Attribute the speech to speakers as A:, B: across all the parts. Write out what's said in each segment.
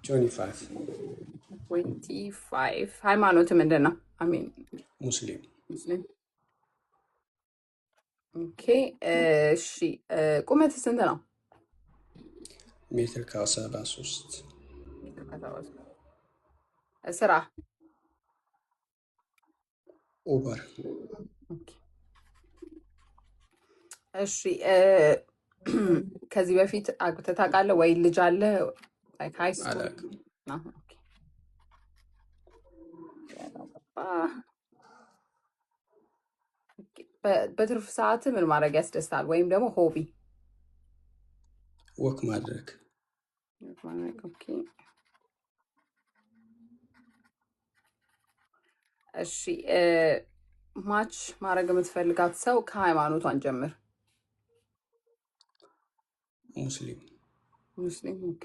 A: 25
B: 25 ሃይማኖት ምንድን ነው? አሜን
A: ሙስሊም
B: ሙስሊም። ኦኬ እሺ ቁመት ስንት ነው?
A: ሜትር ከ73
B: ስራ
A: ኡበር
B: ኦኬ እሺ ከዚህ በፊት አግብተህ ታውቃለህ ወይ? ልጅ አለ? ላይክ ሃይ ስኩል
A: አላውቅም።
B: ነው? ኦኬ በትርፍ ሰዓት ምን ማድረግ ያስደስታል? ወይም ደግሞ ሆቢ?
A: ወክ ማድረግ
B: ኦኬ እሺ ማች ማድረግ የምትፈልጋት ሰው ከሃይማኖቷን ጀምር።
A: ሙስሊም
B: ሙስሊም ኦኬ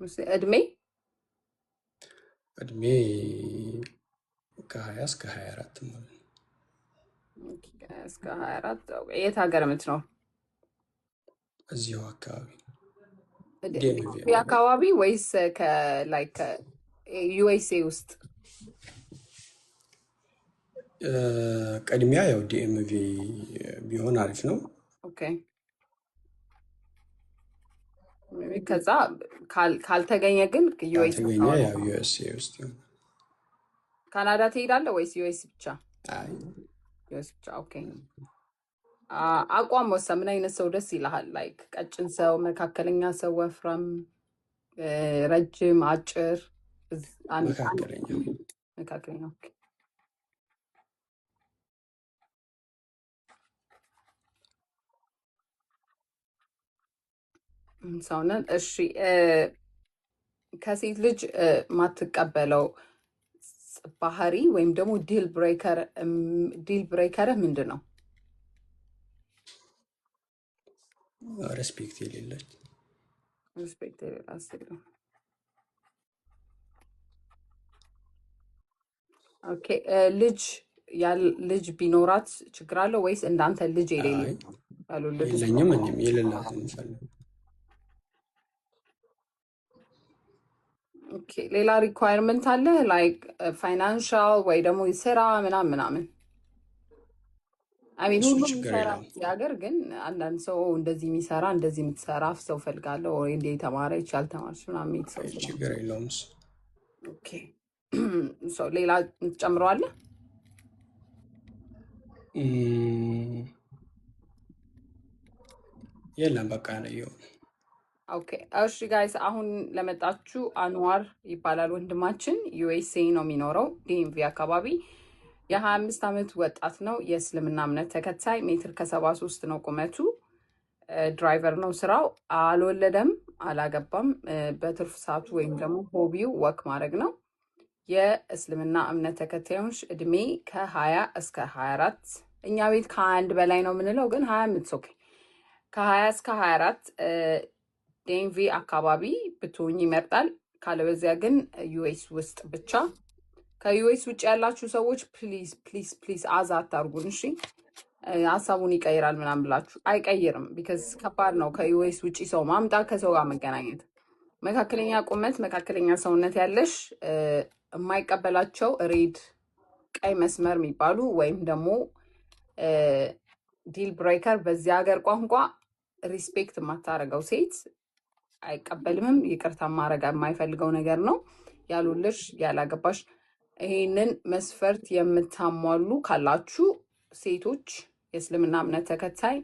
B: ሙስሊም። እድሜ
A: ከ20 እስከ 24 ማለት ነው።
B: እስከ 24 የት ሀገር የምትኖር?
A: እዚሁ አካባቢ
B: አካባቢ ወይስ ከላይክ ዩኤስኤ ውስጥ?
A: ቅድሚያ ያው ዲኤምቪ ቢሆን አሪፍ ነው።
B: ኦኬ ከዛ ካልተገኘ ግን
A: ካልተገኘ ያው ዩኤስኤ ውስጥ ይሆናል።
B: ካናዳ ትሄዳለህ ወይስ ዩኤስ ብቻ?
A: አይ
B: ዩኤስ ብቻ ኦኬ። አቋም ወሰን። ምን አይነት ሰው ደስ ይልሃል? ላይክ ቀጭን ሰው፣ መካከለኛ ሰው፣ ወፍራም፣ ረጅም፣ አጭር? መካከለኛ ኦኬ። ሰውነን እሺ ከሴት ልጅ ማትቀበለው ባህሪ ወይም ደግሞ ዲል ብሬከር ምንድን ነው?
A: ሬስፔክት የሌለች
B: ኦኬ ልጅ ቢኖራት ችግር አለው ወይስ እንዳንተ ልጅ
A: የለኝም እኔም የሌላት እንፈልግ።
B: ኦኬ ሌላ ሪኳየርመንት አለ ላይክ ፋይናንሻል ወይ ደግሞ ስራ ምናምን? አይ ሚን ሁሉም የሚሰራ ሀገር ግን አንዳንድ ሰው እንደዚህ የሚሰራ እንደዚህ የምትሰራ ሰው ፈልጋለሁ ወይ እንደ የተማረች ያልተማረች ምናምን የሚል ሰው
A: ችግር የለውም።
B: ኦኬ ሌላ ትጨምረዋለህ?
A: የለም በቃ ነው።
B: ኦኬ እሺ ጋይስ አሁን ለመጣችሁ አንዋር ይባላል ወንድማችን። ዩኤስኤ ነው የሚኖረው ዲኤምቪ አካባቢ። የ25 ዓመት ወጣት ነው። የእስልምና እምነት ተከታይ። ሜትር ከ73 ነው ቁመቱ። ድራይቨር ነው ስራው። አልወለደም፣ አላገባም። በትርፍ ሰዓቱ ወይም ደግሞ ሆቢው ወክ ማድረግ ነው። የእስልምና እምነት ተከታዮች እድሜ ከ20 እስከ 24። እኛ ቤት ከ21 በላይ ነው የምንለው፣ ግን 25 ኦኬ። ከ20 እስከ 24 ዴንቪ አካባቢ ብትሆኝ ይመርጣል። ካለበዚያ ግን ዩኤስ ውስጥ ብቻ። ከዩኤስ ውጭ ያላችሁ ሰዎች ፕሊዝ ፕሊዝ ፕሊዝ አዛ አታርጉን እሺ። ሀሳቡን ይቀይራል ምናምን ብላችሁ አይቀይርም። ቢካዝ ከባድ ነው ከዩኤስ ውጭ ሰው ማምጣት፣ ከሰው ጋር መገናኘት። መካከለኛ ቁመት፣ መካከለኛ ሰውነት ያለሽ የማይቀበላቸው ሬድ ቀይ መስመር የሚባሉ ወይም ደግሞ ዲል ብሬከር በዚህ ሀገር ቋንቋ ሪስፔክት የማታደርገው ሴት አይቀበልምም። ይቅርታ ማድረግ የማይፈልገው ነገር ነው። ያሉልሽ ያላገባሽ ይሄንን መስፈርት የምታሟሉ ካላችሁ ሴቶች የእስልምና እምነት ተከታይ